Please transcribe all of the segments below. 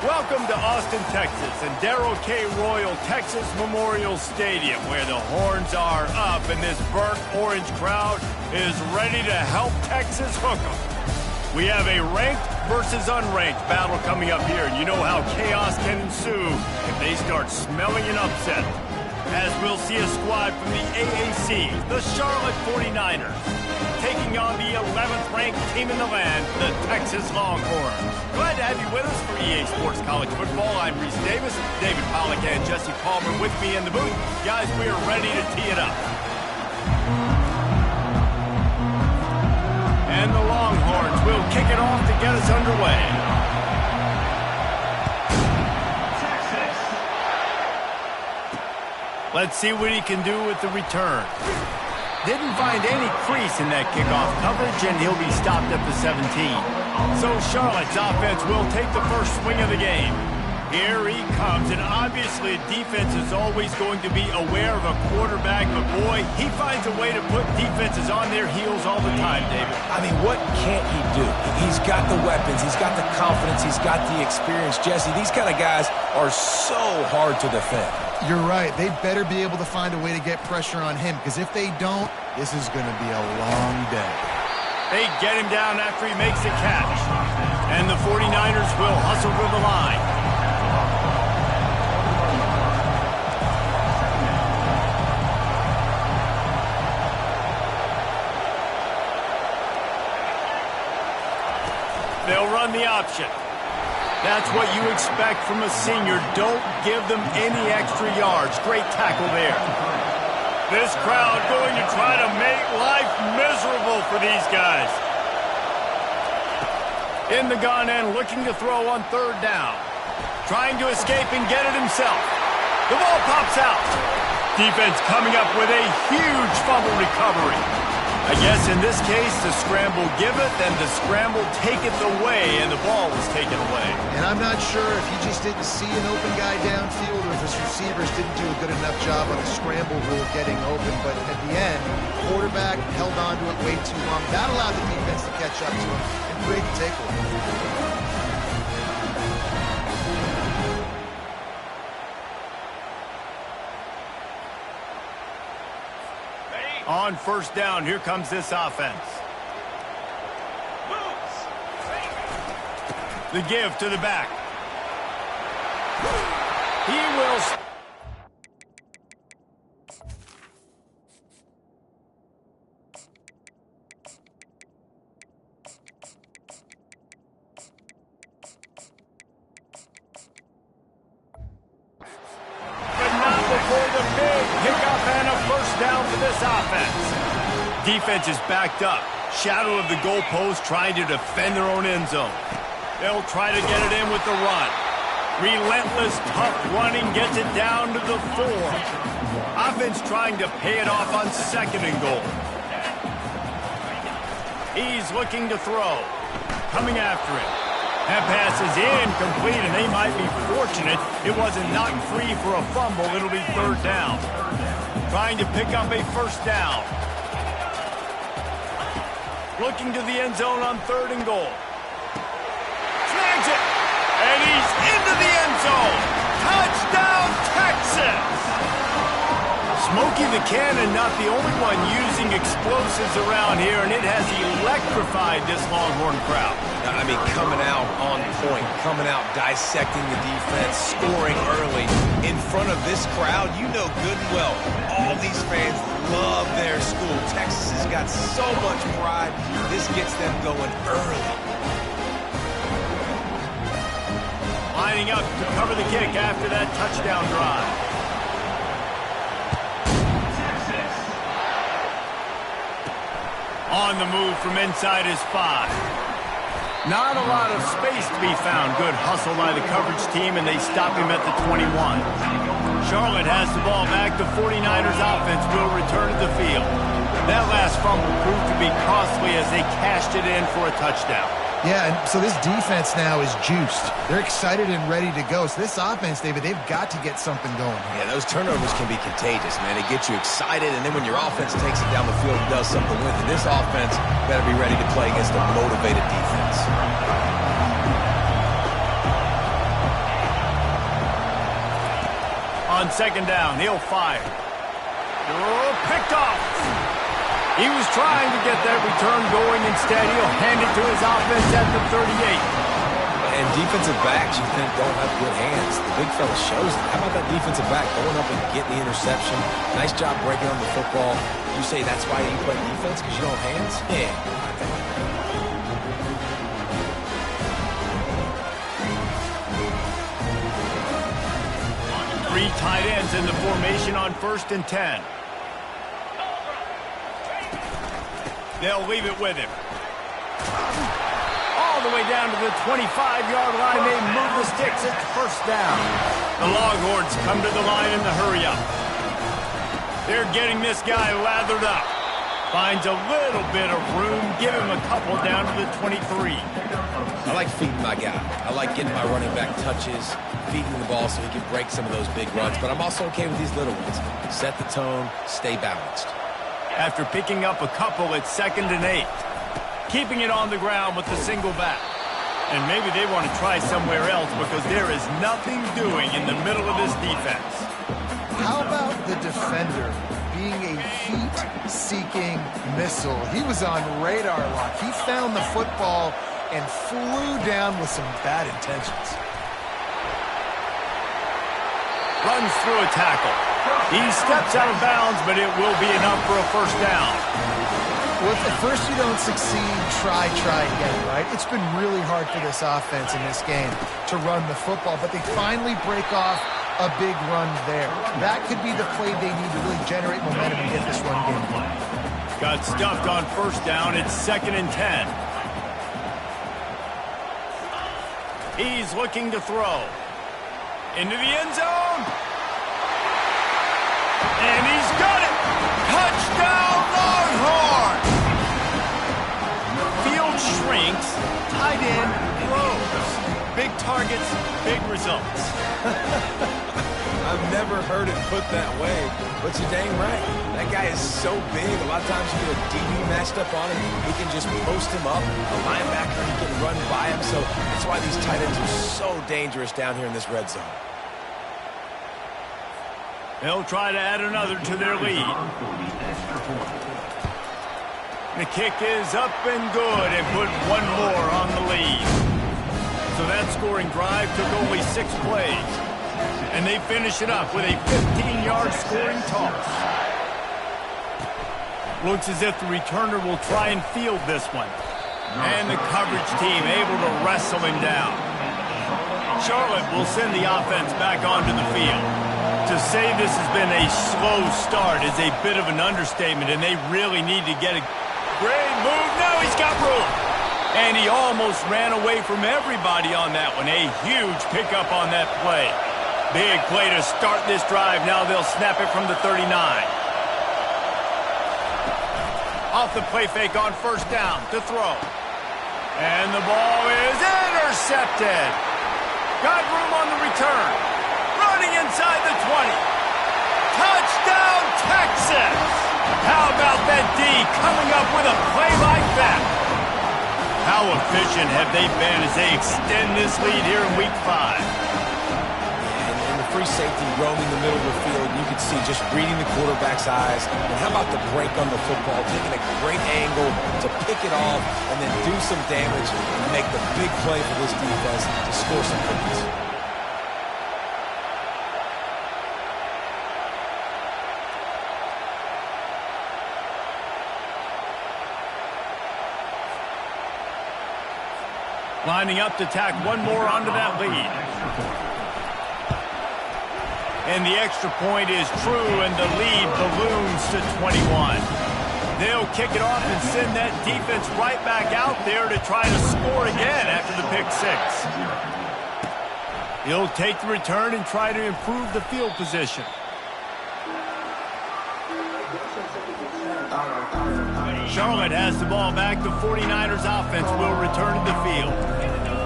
Welcome to Austin, Texas, and Darrell K. Royal Texas Memorial Stadium, where the horns are up and this burnt orange crowd is ready to help Texas hook 'em. We have a ranked versus unranked battle coming up here, and you know how chaos can ensue if they start smelling an upset. As we'll see a squad from the AAC, the Charlotte 49ers, taking on the 11th ranked team in the land, the Texas Longhorns. Glad to have you with us for EA Sports College Football. I'm Reese Davis, David Pollack and Jesse Palmer with me in the booth. Guys, we are ready to tee it up. And the Longhorns will kick it off to get us underway. Let's see what he can do with the return. Didn't find any crease in that kickoff coverage, and he'll be stopped at the 17. So Charlotte's offense will take the first swing of the game. Here he comes, and obviously defense is always going to be aware of a quarterback, but boy, he finds a way to put defenses on their heels all the time, David. I mean, what can't he do? He's got the weapons, he's got the confidence, he's got the experience. Jesse, these kind of guys are so hard to defend. You're right. They better be able to find a way to get pressure on him, because if they don't, this is going to be a long day. They get him down after he makes the catch. And the 49ers will hustle to the line. They'll run the option. That's what you expect from a senior. Don't give them any extra yards. Great tackle there. This crowd going to try to make life miserable for these guys. In the gun and looking to throw on third down. Trying to escape and get it himself. The ball pops out. Defense coming up with a huge fumble recovery. I guess in this case, the scramble give it, then the scramble take it away, and the ball was taken away. And I'm not sure if he just didn't see an open guy downfield or if his receivers didn't do a good enough job on the scramble rule getting open, but at the end, the quarterback held on to it way too long. That allowed the defense to catch up to him and create the takeaway. On first down, here comes this offense. The give to the back. He will... Defense is backed up. Shadow of the goalpost trying to defend their own end zone. They'll try to get it in with the run. Relentless, tough running gets it down to the 4. Offense trying to pay it off on second and goal. He's looking to throw. Coming after him. That pass is incomplete, and they might be fortunate it wasn't knocked free for a fumble. It'll be third down. Trying to pick up a first down. Looking to the end zone on third and goal. Snags it. And he's into the end zone. Touchdown, Texas! Smokey the Cannon not the only one using explosives around here, and it has electrified this Longhorn crowd. I mean, coming out on point, coming out dissecting the defense, scoring early. In front of this crowd, you know good and well, all these fans love their school. Texas has got so much pride. This gets them going early. Lining up to cover the kick after that touchdown drive. On the move from inside his 5. Not a lot of space to be found. Good hustle by the coverage team, and they stop him at the 21. Charlotte has the ball back. The 49ers offense will return to the field. That last fumble proved to be costly as they cashed it in for a touchdown. Yeah, and so this defense now is juiced. They're excited and ready to go. So this offense, David, they've got to get something going. Yeah, those turnovers can be contagious, man. They get you excited, and then when your offense takes it down the field and does something with it, this offense better be ready to play against a motivated defense. On second down, he'll fire. Oh, picked off. He was trying to get that return going. Instead, he'll hand it to his offense at the 38. And defensive backs, you think, don't have good hands. The big fella shows it. How about that defensive back going up and getting the interception? Nice job breaking on the football. You say that's why you play defense, because you don't have hands? Yeah. Three tight ends in the formation on 1st and 10. They'll leave it with him. All the way down to the 25-yard line. They move the sticks. It's first down. The Longhorns come to the line in the hurry-up. They're getting this guy lathered up. Finds a little bit of room. Give him a couple down to the 23. I like feeding my guy. I like getting my running back touches, feeding the ball so he can break some of those big runs. But I'm also okay with these little ones. Set the tone, stay balanced. After picking up a couple, it's 2nd and 8. Keeping it on the ground with the single back. And maybe they want to try somewhere else because there is nothing doing in the middle of this defense. How about the defender being a heat-seeking missile? He was on radar lock. He found the football and flew down with some bad intentions. Runs through a tackle. He steps out of bounds, but it will be enough for a first down. Well, if at first you don't succeed, try again, right? It's been really hard for this offense in this game to run the football, but they finally break off a big run there. That could be the play they need to really generate momentum and get this run game going. Got stuffed on first down. It's 2nd and 10. He's looking to throw. Into the end zone. And he's got it. Touchdown, Longhorn! Field shrinks, tight end grows. Big targets, big results. I've never heard it put that way, but you're dang right. That guy is so big. A lot of times you get a DB matched up on him. He can just post him up. A linebacker, he can run by him. So that's why these tight ends are so dangerous down here in this red zone. They'll try to add another to their lead. The kick is up and good and put one more on the lead. So that scoring drive took only 6 plays. And they finish it up with a 15-yard scoring toss. Looks as if the returner will try and field this one. And the coverage team able to wrestle him down. Charlotte will send the offense back onto the field. To say this has been a slow start is a bit of an understatement, and they really need to get a great move. Now he's got room. And he almost ran away from everybody on that one. A huge pickup on that play. Big play to start this drive. Now they'll snap it from the 39. Off the play fake on first down to throw. And the ball is intercepted. Got room on the return. Running inside the 20. Touchdown, Texas! How about that D coming up with a play like that? How efficient have they been as they extend this lead here in Week 5? And the free safety roaming the middle of the field, you can see just reading the quarterback's eyes. And how about the break on the football, taking a great angle to pick it off and then do some damage and make the big play for this defense to score some points. Lining up to tack one more onto that lead. And the extra point is true, and the lead balloons to 21. They'll kick it off and send that defense right back out there to try to score again after the pick 6. He'll take the return and try to improve the field position. Charlotte has the ball back. The 49ers offense will return to the field.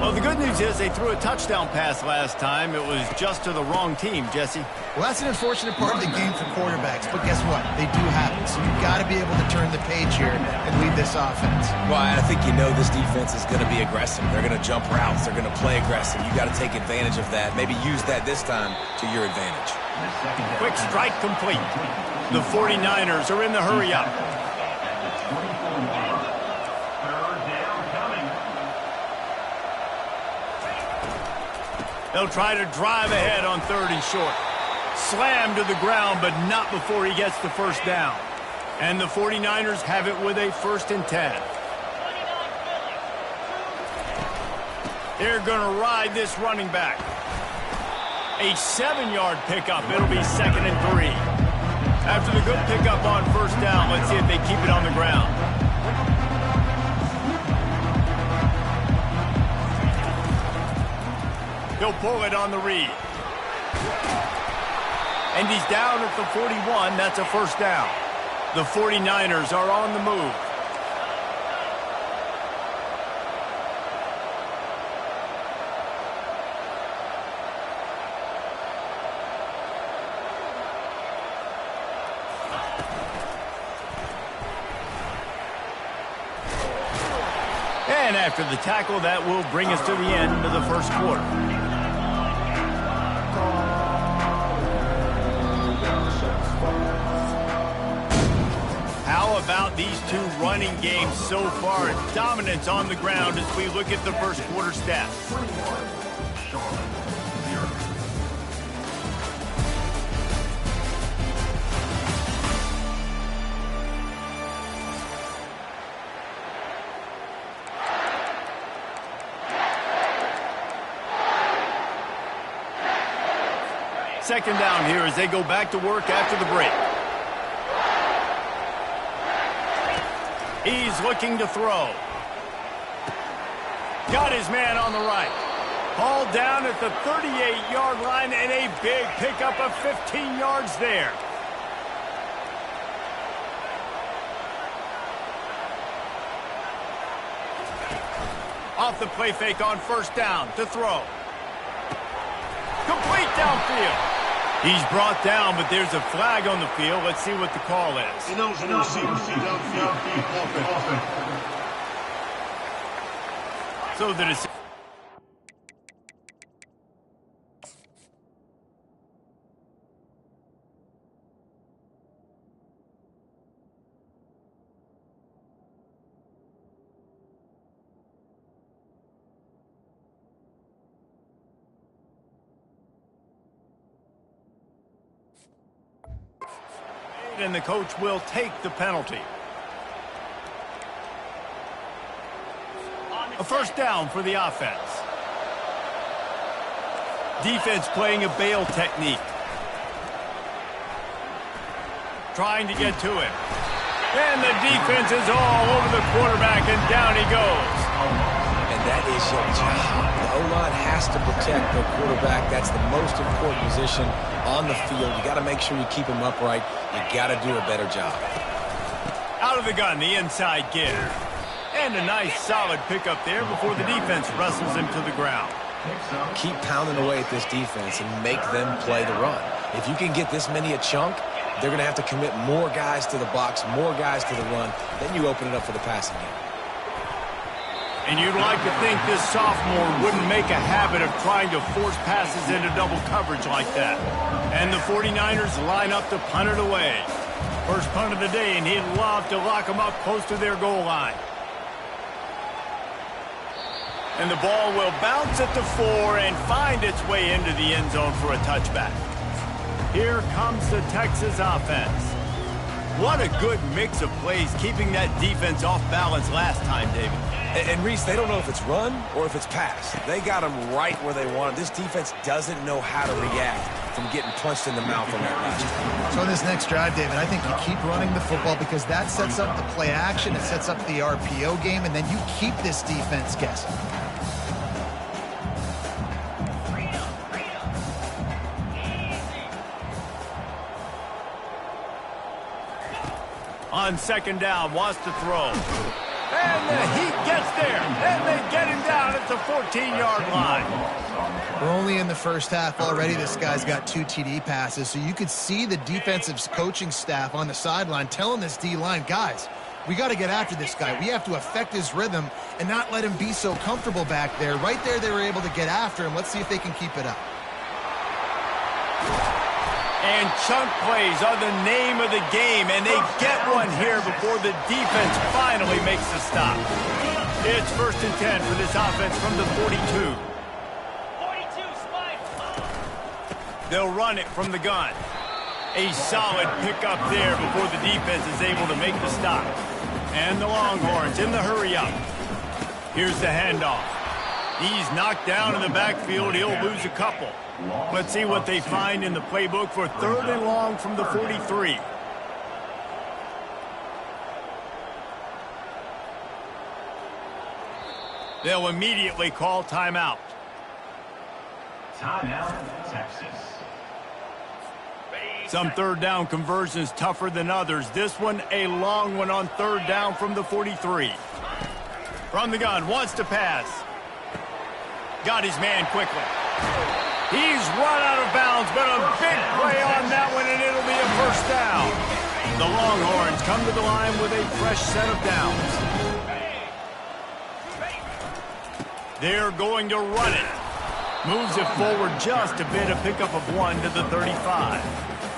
Well, the good news is they threw a touchdown pass last time. It was just to the wrong team, Jesse. Well, that's an unfortunate part of the game for quarterbacks, but guess what? They do happen, so you've got to be able to turn the page here and lead this offense. Well, I think you know this defense is going to be aggressive. They're going to jump routes. They're going to play aggressive. You got to take advantage of that. Maybe use that this time to your advantage. Quick strike complete. The 49ers are in the hurry up. They'll try to drive ahead on 3rd and short. Slammed to the ground, but not before he gets the first down. And the 49ers have it with a 1st and 10. They're going to ride this running back. A 7-yard pickup. It'll be 2nd and 3. After the good pickup on 1st down, let's see if they keep it on the ground. He'll pull it on the read. And he's down at the 41. That's a 1st down. The 49ers are on the move. And after the tackle, that will bring us to the end of the 1st quarter. How about these two running games so far? Dominance on the ground as we look at the 1st quarter stats. Second down here as they go back to work after the break. He's looking to throw. Got his man on the right. Hauled down at the 38-yard line and a big pickup of 15 yards there. Off the play fake on 1st down to throw. Complete downfield. He's brought down, but there's a flag on the field. Let's see what the call is. So the decision. And the coach will take the penalty. A 1st down for the offense. Defense playing a bail technique. Trying to get to it. And the defense is all over the quarterback, and down he goes. And that is your job. The O-line has to protect their quarterback. That's the most important position on the field. You got to make sure you keep him upright. You got to do a better job. Out of the gun, the inside give. And a nice solid pickup there before the defense wrestles him to the ground. Keep pounding away at this defense and make them play the run. If you can get this many a chunk, they're going to have to commit more guys to the box, more guys to the run. Then you open it up for the passing game. And you'd like to think this sophomore wouldn't make a habit of trying to force passes into double coverage like that. And the 49ers line up to punt it away. First punt of the day, and he'd love to lock them up close to their goal line. And the ball will bounce at the 4 and find its way into the end zone for a touchback. Here comes the Texas offense. What a good mix of plays, keeping that defense off balance last time, David. And Reese, they don't know if it's run or if it's pass. They got them right where they want them. This defense doesn't know how to react from getting punched in the mouth on that last one. So in this next drive, David, I think you keep running the football because that sets up the play action, it sets up the RPO game, and then you keep this defense guessing. On 2nd down, wants to throw. And the heat gets there. And they get him down at the 14-yard line. We're only in the first half already. This guy's got 2 TD passes, so you could see the defensive coaching staff on the sideline telling this D-line, guys, we got to get after this guy. We have to affect his rhythm and not let him be so comfortable back there. Right there, they were able to get after him. Let's see if they can keep it up. And chunk plays are the name of the game, and they get one here before the defense finally makes the stop. It's 1st and 10 for this offense from the 42. They'll run it from the gun. A solid pickup there before the defense is able to make the stop. And the Longhorns in the hurry-up. Here's the handoff. He's knocked down in the backfield. He'll lose a couple. Let's see what they find in the playbook for 3rd and long from the 43. They'll immediately call timeout. Timeout, Texas. Some 3rd down conversions tougher than others. This one, a long one on 3rd down from the 43. From the gun, wants to pass. Got his man quickly. He's run out of bounds, but a big play on that one, and it'll be a 1st down. The Longhorns come to the line with a fresh set of downs. They're going to run it. Moves it forward just a bit, a pickup of 1 to the 35.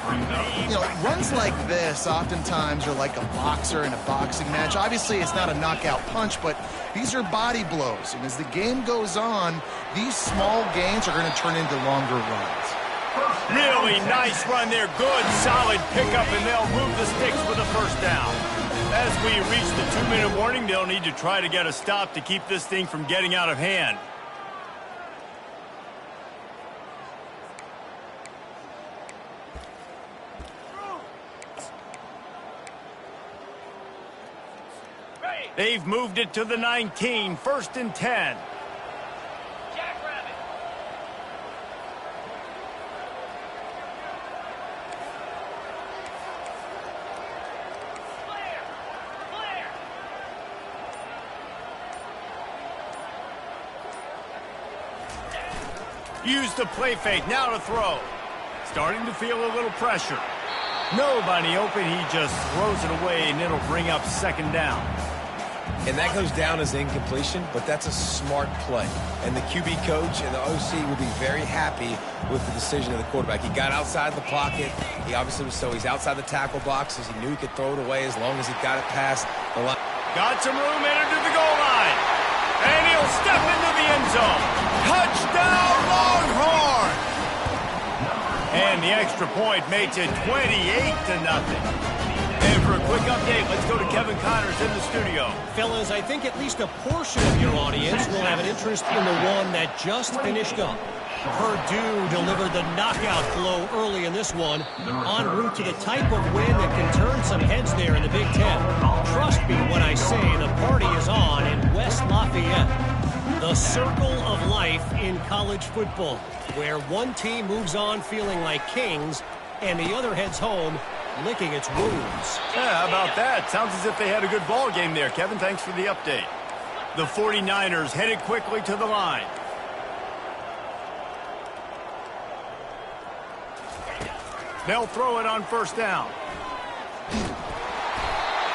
You know, runs like this oftentimes are like a boxer in a boxing match. Obviously, it's not a knockout punch, but these are body blows. And as the game goes on, these small gains are going to turn into longer runs. Really nice run there. Good, solid pickup, and they'll move the sticks with a 1st down. As we reach the 2-minute warning, they'll need to try to get a stop to keep this thing from getting out of hand. They've moved it to the 19, 1st and 10. Jackrabbit. Flare. Use the play fake, now to throw. Starting to feel a little pressure. Nobody open, he just throws it away, and it'll bring up 2nd down. And that goes down as incompletion, but that's a smart play. And the QB coach and the OC will be very happy with the decision of the quarterback. He got outside the pocket. He obviously was he's outside the tackle box, as he knew he could throw it away as long as he got it past the line. Got some room, entered to the goal line. And he'll step into the end zone. Touchdown, Longhorn! And the extra point makes it 28-0. And for a quick update, let's go to Kevin Connors in the studio. Fellas, I think at least a portion of your audience will have an interest in the one that just finished up. Purdue delivered the knockout blow early in this one, en route to the type of win that can turn some heads there in the Big Ten. Trust me when I say the party is on in West Lafayette. The circle of life in college football, where one team moves on feeling like kings and the other heads home licking its wounds. Yeah, how about that? Sounds as if they had a good ball game there. Kevin, thanks for the update. The 49ers headed quickly to the line. They'll throw it on 1st down.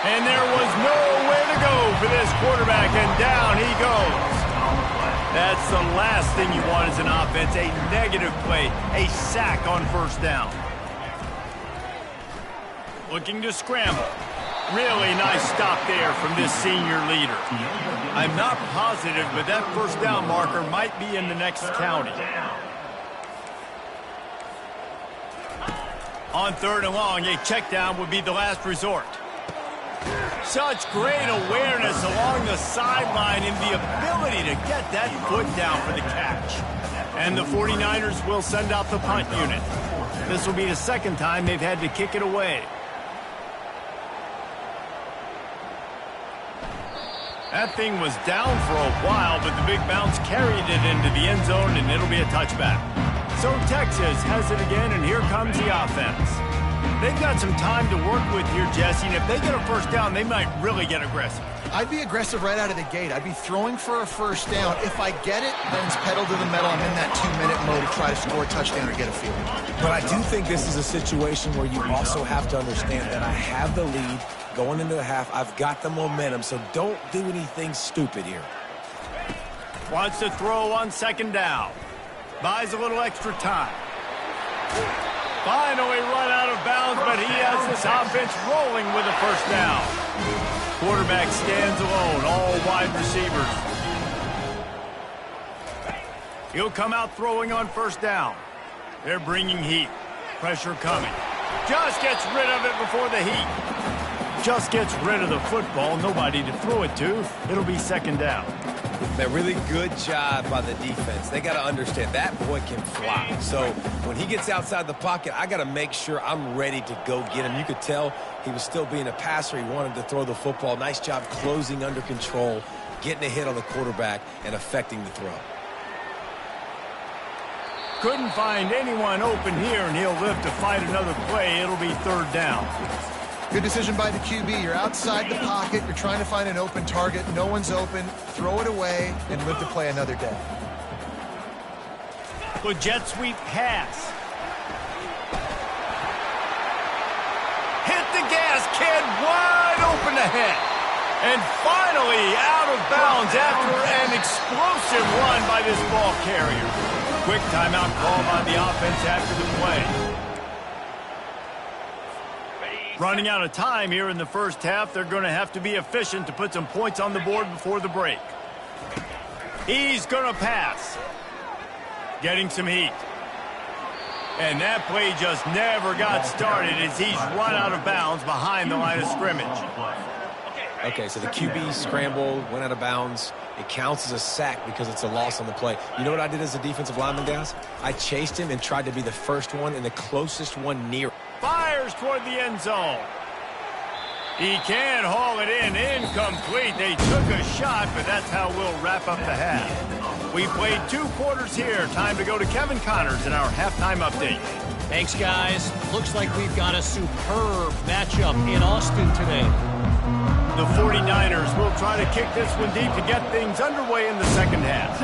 And there was nowhere to go for this quarterback, and down he goes. That's the last thing you want as an offense, a negative play, a sack on 1st down. Looking to scramble. Really nice stop there from this senior leader. I'm not positive, but that 1st down marker might be in the next county. On 3rd and long, a check down would be the last resort. Such great awareness along the sideline and the ability to get that foot down for the catch. And the 49ers will send out the punt unit. This will be the 2nd time they've had to kick it away. That thing was down for a while, but the big bounce carried it into the end zone, and it'll be a touchback. So Texas has it again, and here comes the offense. They've got some time to work with here, Jesse, and if they get a 1st down, they might really get aggressive. I'd be aggressive right out of the gate. I'd be throwing for a first down. If I get it, then it's pedal to the metal. I'm in that 2-minute mode to try to score a touchdown or get a field. But I do think this is a situation where you also have to understand that I have the lead going into the half. I've got the momentum, so don't do anything stupid here. Wants to throw on second down. Buys a little extra time. Finally run out of bounds, but he has this offense rolling with a first down. Quarterback stands alone, all wide receivers. He'll come out throwing on first down. They're bringing heat. Pressure coming. Just gets rid of it before the heat. Just gets rid of the football. Nobody to throw it to. It'll be second down. A really good job by the defense. They got to understand that boy can fly. So when he gets outside the pocket, I got to make sure I'm ready to go get him. You could tell he was still being a passer. He wanted to throw the football. Nice job closing under control, getting a hit on the quarterback, and affecting the throw. Couldn't find anyone open here, and he'll live to fight another play. It'll be third down. Good decision by the QB. You're outside the pocket. You're trying to find an open target. No one's open. Throw it away and live to play another day. Good jet sweep pass. Hit the gas, kid. Wide open ahead. And finally out of bounds after an explosive run by this ball carrier. Quick timeout call by the offense after the play. Running out of time here in the first half. They're going to have to be efficient to put some points on the board before the break. He's going to pass. Getting some heat. And that play just never got started as he's run out of bounds behind the line of scrimmage. Okay, so the QB scrambled, went out of bounds. It counts as a sack because it's a loss on the play. You know what I did as a defensive lineman, guys? I chased him and tried to be the first one and the closest one near. Fires toward the end zone. He can haul it in. Incomplete. They took a shot, but that's how we'll wrap up the half. We played 2 quarters here. Time to go to Kevin Connors in our halftime update. Thanks, guys. Looks like we've got a superb matchup in Austin today. The 49ers will try to kick this one deep to get things underway in the second half.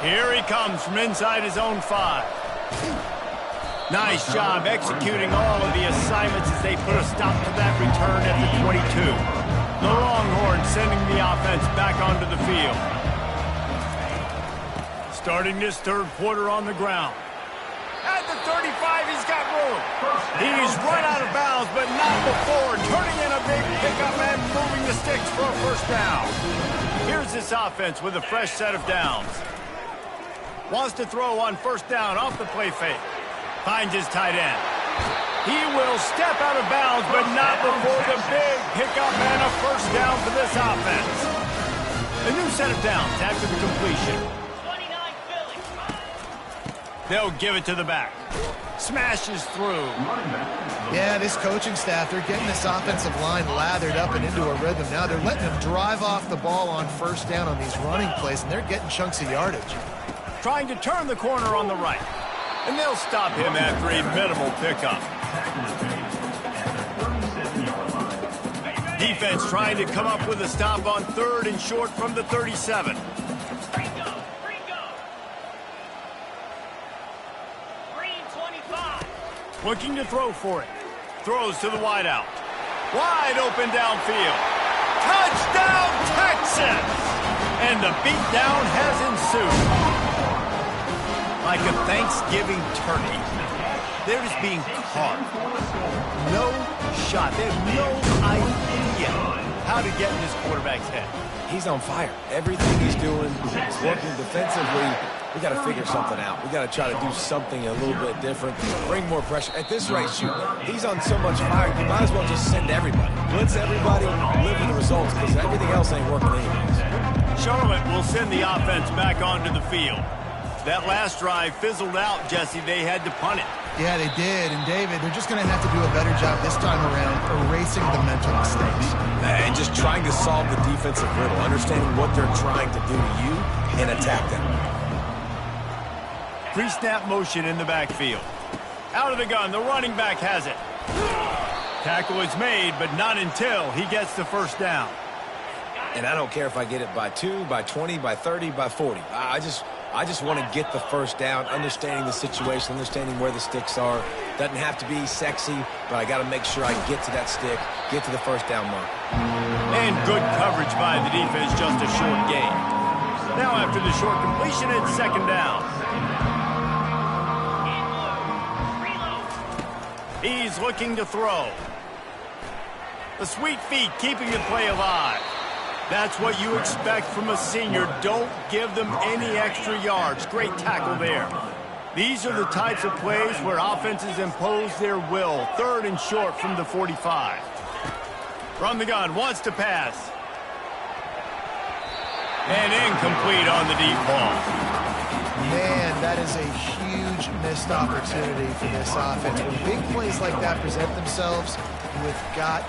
Here he comes from inside his own 5. Nice job executing all of the assignments as they put a stop to that return at the 22. The Longhorns sending the offense back onto the field. Starting this third quarter on the ground. At the 35, he's got room. He's run out of bounds, but not before. Turning in a big pickup and moving the sticks for a first down. Here's this offense with a fresh set of downs. Wants to throw on first down off the play fake. Finds his tight end. He will step out of bounds, but not before the big pickup and a first down for this offense. A new set of downs after the completion. 29 Philly. They'll give it to the back. Smashes through. Yeah, this coaching staff, they're getting this offensive line lathered up and into a rhythm. Now they're letting them drive off the ball on first down on these running plays, and they're getting chunks of yardage. Trying to turn the corner on the right. And they'll stop him after a minimal pickup. Defense trying to come up with a stop on third and short from the 37. Green 25. Looking to throw for it. Throws to the wideout. Wide open downfield. Touchdown, Texas! And the beatdown has ensued. Like a Thanksgiving turkey. They're just being carved. No shot. They have no idea how to get in this quarterback's head. He's on fire. Everything he's doing is working defensively. We got to figure something out. We got to try to do something a little bit different. Bring more pressure. At this rate, shoot, he's on so much fire, you might as well just send everybody. Blitz everybody, live with the results, because everything else ain't working anyways. Charlotte will send the offense back onto the field. That last drive fizzled out, Jesse. They had to punt it. Yeah, they did. And, David, they're just going to have to do a better job this time around erasing the mental mistakes. And just trying to solve the defensive riddle, understanding what they're trying to do to you and attack them. Pre-snap motion in the backfield. Out of the gun, the running back has it. Tackle is made, but not until he gets the first down. And I don't care if I get it by 2, by 20, by 30, by 40. I just want to get the first down, understanding the situation, understanding where the sticks are. Doesn't have to be sexy, but I got to make sure I get to that stick, get to the first down mark. And good coverage by the defense, just a short gain. Now after the short completion, it's second down. He's looking to throw. The sweet feet keeping the play alive. That's what you expect from a senior. Don't give them any extra yards. Great tackle there. These are the types of plays where offenses impose their will. Third and short from the 45. From the gun, wants to pass. And incomplete on the deep ball. Man, that is a huge missed opportunity for this offense. When big plays like that present themselves, you have got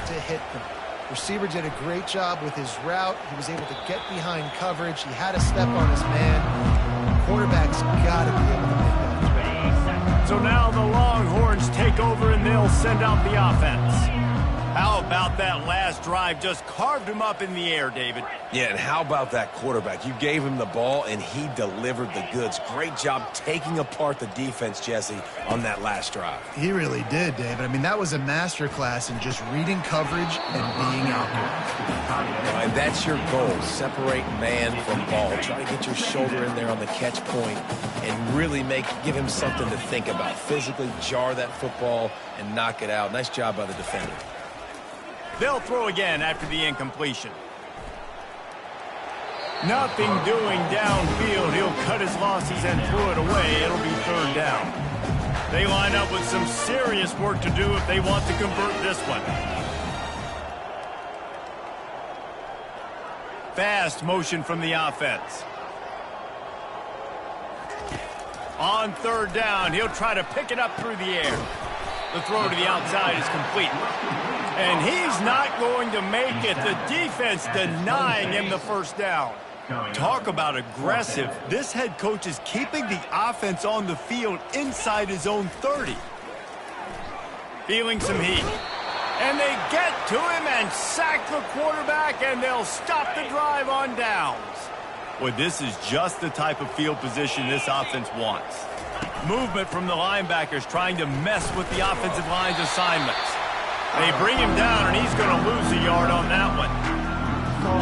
to hit them. Receiver did a great job with his route. He was able to get behind coverage. He had a step on his man. Quarterback's got to be able to make that. So now the Longhorns take over and they'll send out the offense. How about that last drive? Just carved him up in the air, David. Yeah, and how about that quarterback? You gave him the ball, and he delivered the goods. Great job taking apart the defense, Jesse, on that last drive. He really did, David. I mean, that was a masterclass in just reading coverage and being out there. And that's your goal, separate man from ball. Try to get your shoulder in there on the catch point and really give him something to think about. Physically jar that football and knock it out. Nice job by the defender. They'll throw again after the incompletion. Nothing doing downfield. He'll cut his losses and throw it away. It'll be third down. They line up with some serious work to do if they want to convert this one. Fast motion from the offense. On third down, he'll try to pick it up through the air. The throw to the outside is complete. And he's not going to make it. The defense denying him the first down. Talk about aggressive. This head coach is keeping the offense on the field inside his own 30. Feeling some heat. And they get to him and sack the quarterback, and they'll stop the drive on downs. Boy, this is just the type of field position this offense wants. Movement from the linebackers trying to mess with the offensive line's assignments. They bring him down, and he's going to lose a yard on that one.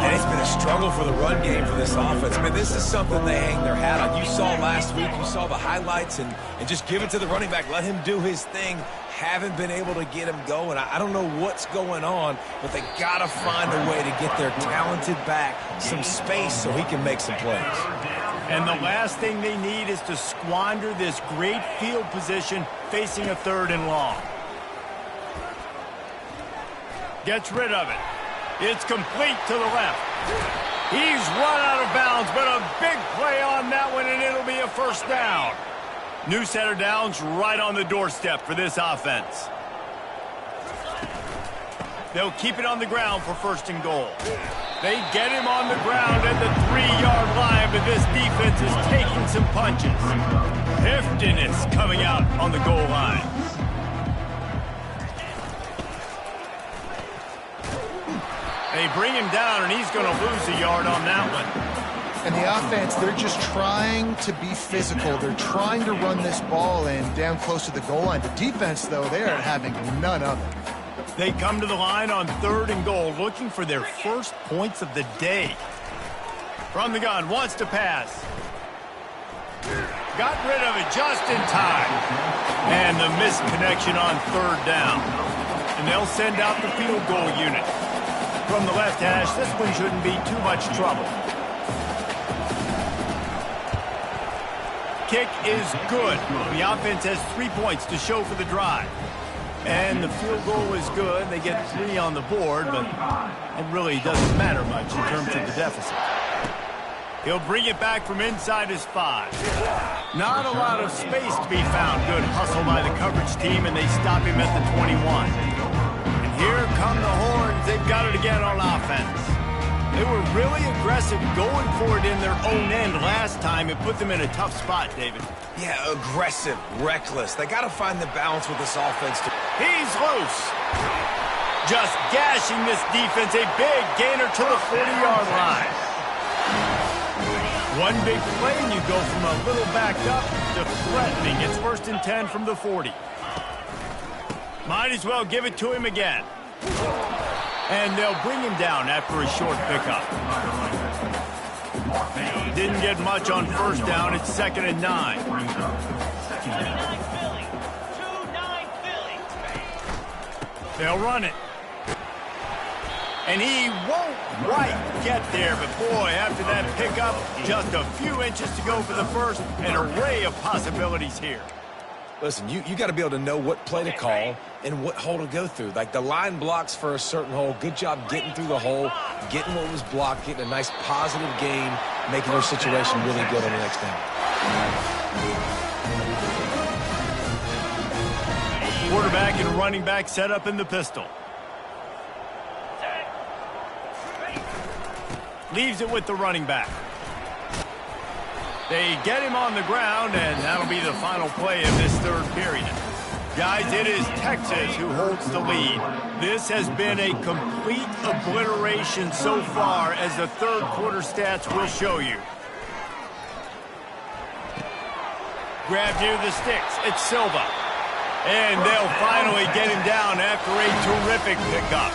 And it's been a struggle for the run game for this offense. I mean, this is something they hang their hat on. You saw last week, you saw the highlights, and just give it to the running back. Let him do his thing. Haven't been able to get him going. I don't know what's going on, but they got to find a way to get their talented back some space so he can make some plays. And the last thing they need is to squander this great field position facing a third and long. Gets rid of it. It's complete to the left. He's run out of bounds, but a big play on that one, and it'll be a first down. New set of downs right on the doorstep for this offense. They'll keep it on the ground for first and goal. They get him on the ground at the 3-yard line, but this defense is taking some punches. Heftiness coming out on the goal line. They bring him down, and he's going to lose a yard on that one. And the offense, they're just trying to be physical. They're trying to run this ball in down close to the goal line. The defense, though, they are having none of it. They come to the line on third and goal, looking for their first points of the day. From the gun, wants to pass. Got rid of it just in time. And the missed connection on third down. And they'll send out the field goal unit. From the left hash, this one shouldn't be too much trouble. Kick is good. The offense has 3 points to show for the drive. And the field goal is good. They get 3 on the board, but it really doesn't matter much in terms of the deficit. He'll bring it back from inside his 5. Not a lot of space to be found. Good hustle by the coverage team, and they stop him at the 21. And here come the Horns. They've got it again on offense. They were really aggressive going for it in their own end last time. It put them in a tough spot, David. Yeah, aggressive, reckless. They got to find the balance with this offense. He's loose. Just gashing this defense, a big gainer to the 40-yard line. One big play, and you go from a little back up to threatening. It's 1st and 10 from the 40. Might as well give it to him again. And they'll bring him down after a short pickup. Didn't get much on 1st down. It's 2nd and 9. 2-9 Philly. 2-9 Philly. They'll run it. And he won't quite get there, but boy, after that pickup, just a few inches to go for the first. An array of possibilities here. Listen, you got to be able to know what play to call and what hole to go through. Like the line blocks for a certain hole. Good job getting through the hole, getting what was blocked, getting a nice positive gain, making their situation really good on the next down. Quarterback and running back set up in the pistol. Leaves it with the running back. They get him on the ground, and that'll be the final play of this 3rd period. Guys, it is Texas who holds the lead. This has been a complete obliteration so far, as the 3rd quarter stats will show you. Grab near the sticks. It's Silva. And they'll finally get him down after a terrific pickup.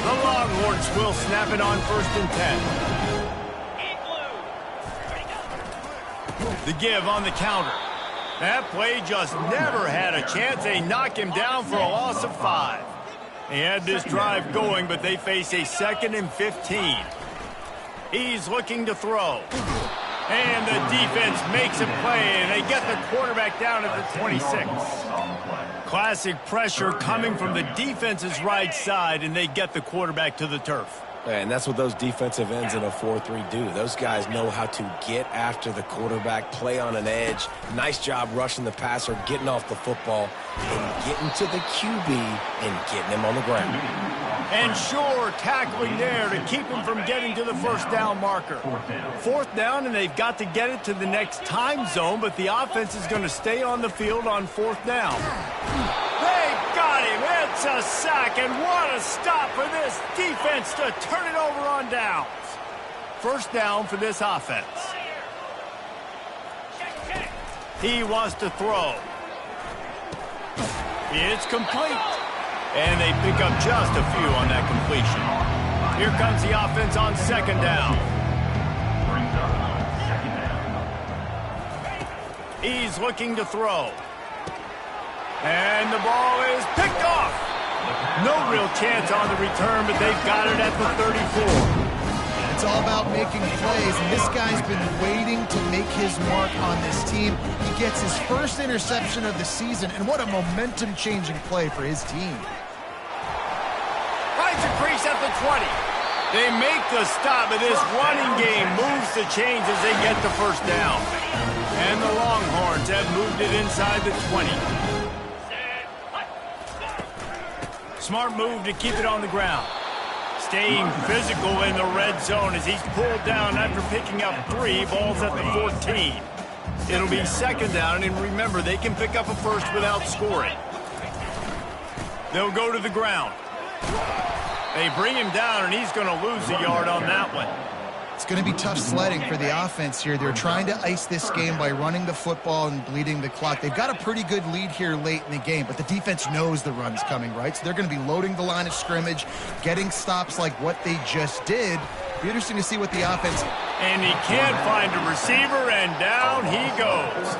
The Longhorns will snap it on 1st and 10. The give on the counter. That play just never had a chance. They knock him down for a loss of 5. He had this drive going, but they face a 2nd and 15. He's looking to throw. And the defense makes a play, and they get the quarterback down at the 26. Classic pressure coming from the defense's right side, and they get the quarterback to the turf. And that's what those defensive ends in a 4-3 do. Those guys know how to get after the quarterback, play on an edge. Nice job rushing the passer, getting off the football, and getting to the QB and getting him on the ground. And sure, tackling there to keep him from getting to the 1st down marker. 4th down, and they've got to get it to the next time zone, but the offense is going to stay on the field on 4th down. They got him. It's a sack, and what a stop for this defense to turn it over on downs. 1st down for this offense. He wants to throw. It's complete. And they pick up just a few on that completion. Here comes the offense on 2nd down. He's looking to throw. And the ball is picked off. No real chance on the return, but they've got it at the 34. It's all about making plays, and this guy's been waiting to make his mark on this team. He gets his 1st interception of the season, and what a momentum-changing play for his team. Finds a crease at the 20. They make the stop, but this running game moves the chains as they get the 1st down. And the Longhorns have moved it inside the 20. Smart move to keep it on the ground. Staying physical in the red zone as he's pulled down after picking up 3. Balls at the 14. It'll be 2nd down, and remember, they can pick up a 1st without scoring. They'll go to the ground. They bring him down, and he's going to lose a yard on that one. It's going to be tough sledding for the offense here. They're trying to ice this game by running the football and bleeding the clock. They've got a pretty good lead here late in the game, but the defense knows the run's coming, right? So they're going to be loading the line of scrimmage, getting stops like what they just did. It'll be interesting to see what the offense... And he can't find a receiver, and down he goes.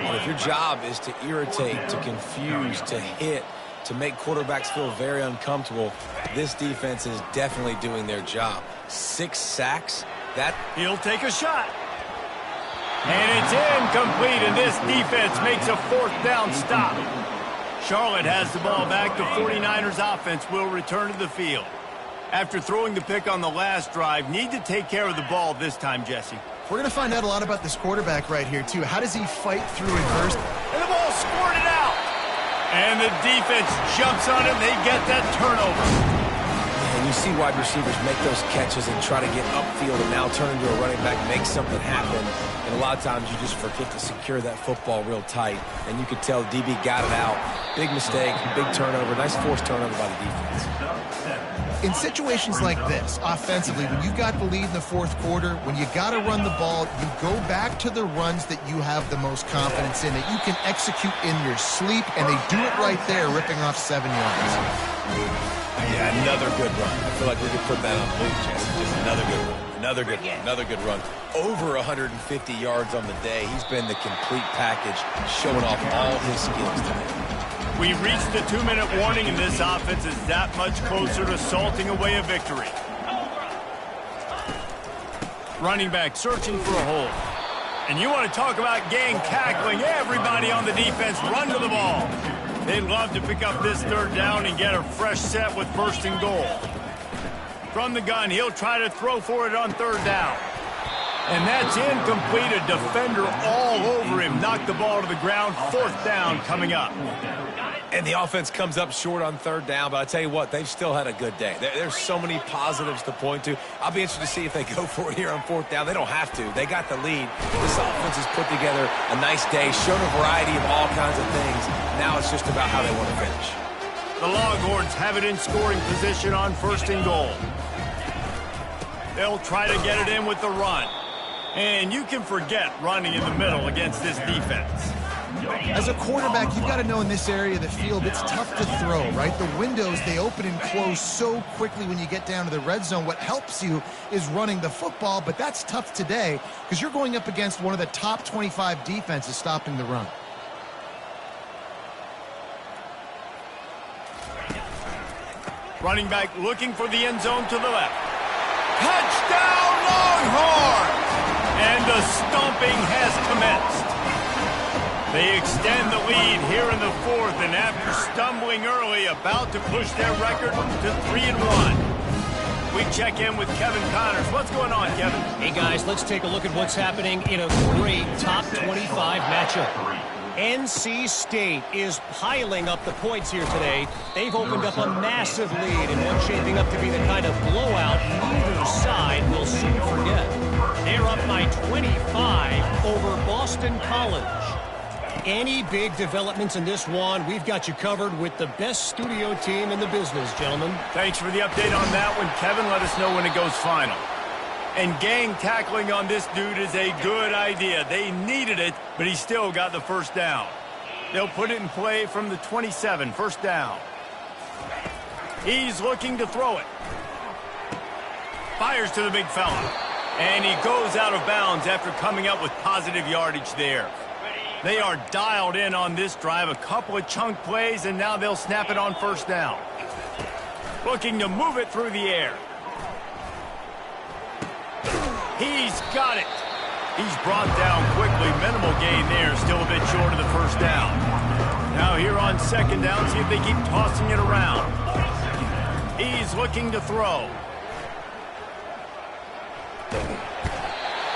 Well, if your job is to irritate, to confuse, to hit, to make quarterbacks feel very uncomfortable, this defense is definitely doing their job. 6 sacks, that... He'll take a shot. And it's incomplete, and this defense makes a 4th down stop. Charlotte has the ball back. The 49ers offense will return to the field. After throwing the pick on the last drive, need to take care of the ball this time, Jesse. We're going to find out a lot about this quarterback right here, too. How does he fight through adversity? And the ball squirted out. And the defense jumps on it, and they get that turnover. And you see wide receivers make those catches and try to get upfield and now turn into a running back, make something happen, and a lot of times you just forget to secure that football real tight, and you could tell DB got it out. Big mistake, big turnover, nice forced turnover by the defense. In situations like this, offensively, when you've got the lead in the fourth quarter, when you got to run the ball, you go back to the runs that you have the most confidence in, that you can execute in your sleep, and they do it right there, ripping off 7 yards. Yeah, another good run. I feel like we could put that on Blue Chance. Just another good run. Another good run. Another good run. Over 150 yards on the day. He's been the complete package, showing off all his skills today. We reached the 2-minute warning, and this offense is that much closer to salting away a victory. Running back searching for a hole. And you want to talk about gang tackling. Everybody on the defense run to the ball. They'd love to pick up this third down and get a fresh set with 1st and goal. From the gun, he'll try to throw for it on 3rd down. And that's incomplete. A defender all over him. Knocked the ball to the ground. 4th down coming up. And the offense comes up short on 3rd down, but I tell you what, they've still had a good day. There's so many positives to point to. I'll be interested to see if they go for it here on 4th down. They don't have to. They got the lead. This offense has put together a nice day, shown a variety of all kinds of things. Now it's just about how they want to finish. The Longhorns have it in scoring position on 1st and goal. They'll try to get it in with the run. And you can forget running in the middle against this defense. As a quarterback, you've got to know in this area of the field, it's tough to throw, right? The windows, they open and close so quickly when you get down to the red zone. What helps you is running the football, but that's tough today because you're going up against one of the top 25 defenses stopping the run. Running back looking for the end zone to the left. Touchdown, Longhorns! And the stomping has commenced. They extend the lead here in the 4th, and after stumbling early, about to push their record to 3-1. We check in with Kevin Connors. What's going on, Kevin? Hey, guys, let's take a look at what's happening in a great top 25 matchup. NC State is piling up the points here today. They've opened up a massive lead in what's shaping up to be the kind of blowout neither side will soon forget. They're up by 25 over Boston College. Any big developments in this one, we've got you covered with the best studio team in the business, gentlemen. Thanks for the update on that one, Kevin. Let us know when it goes final. And gang tackling on this dude is a good idea. They needed it, but he still got the 1st down. They'll put it in play from the 27, 1st down. He's looking to throw it. Fires to the big fella. And he goes out of bounds after coming up with positive yardage there. They are dialed in on this drive, a couple of chunk plays, and now they'll snap it on 1st down. Looking to move it through the air. He's got it. He's brought down quickly. Minimal gain there, still a bit short of the 1st down. Now here on 2nd down, see if they keep tossing it around. He's looking to throw.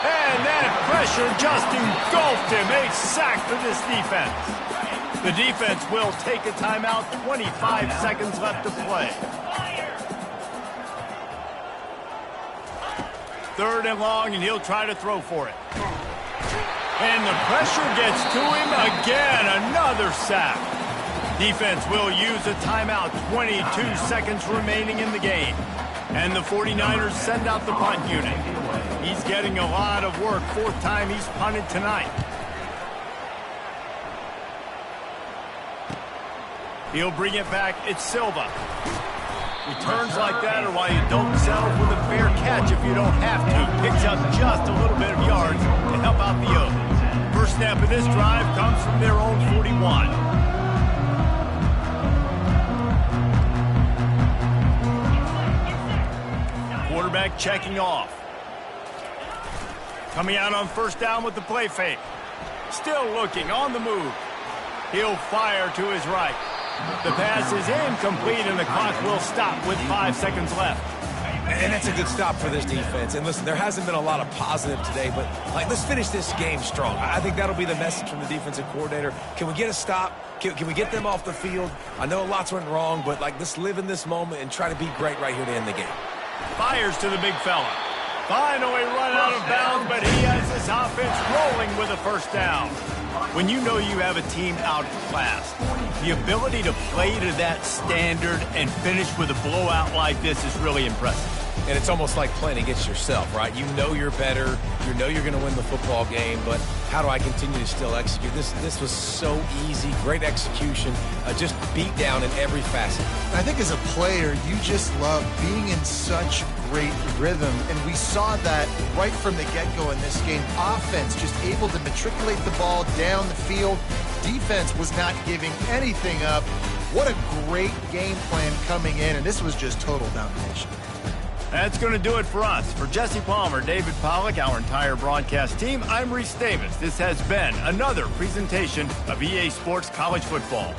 And that pressure just engulfed him. A sack for this defense. The defense will take a timeout. 25 seconds left to play. 3rd and long, and he'll try to throw for it. And the pressure gets to him again. Another sack. Defense will use a timeout. 22 seconds remaining in the game. And the 49ers send out the punt unit. He's getting a lot of work. 4th time he's punted tonight. He'll bring it back. It's Silva. Returns like that are why you don't settle for the fair catch if you don't have to. Picks up just a little bit of yards to help out the Oaks. First snap of this drive comes from their own 41. Quarterback checking off. Coming out on 1st down with the play fake. Still looking on the move. He'll fire to his right. The pass is incomplete, and the clock will stop with 5 seconds left. And that's a good stop for this defense. And listen, there hasn't been a lot of positive today, but let's finish this game strong. I think that'll be the message from the defensive coordinator. Can we get a stop? Can we get them off the field? I know lots went wrong, but let's live in this moment and try to be great right here to end the game. Fires to the big fella. Finally run out of bounds, but he has this offense rolling with a first down. When you know you have a team outclassed, the ability to play to that standard and finish with a blowout like this is really impressive. And it's almost like playing against yourself, right? You know you're better. You know you're going to win the football game, but how do I continue to still execute? This was so easy. Great execution. Just beat down in every facet. I think as a player, you just love being in such great rhythm, and we saw that right from the get-go in this game. Offense just able to matriculate the ball down the field. Defense was not giving anything up. What a great game plan coming in, and this was just total domination. That's going to do it for us. For Jesse Palmer, David Pollack, our entire broadcast team, I'm Reese Davis. This has been another presentation of EA Sports College Football.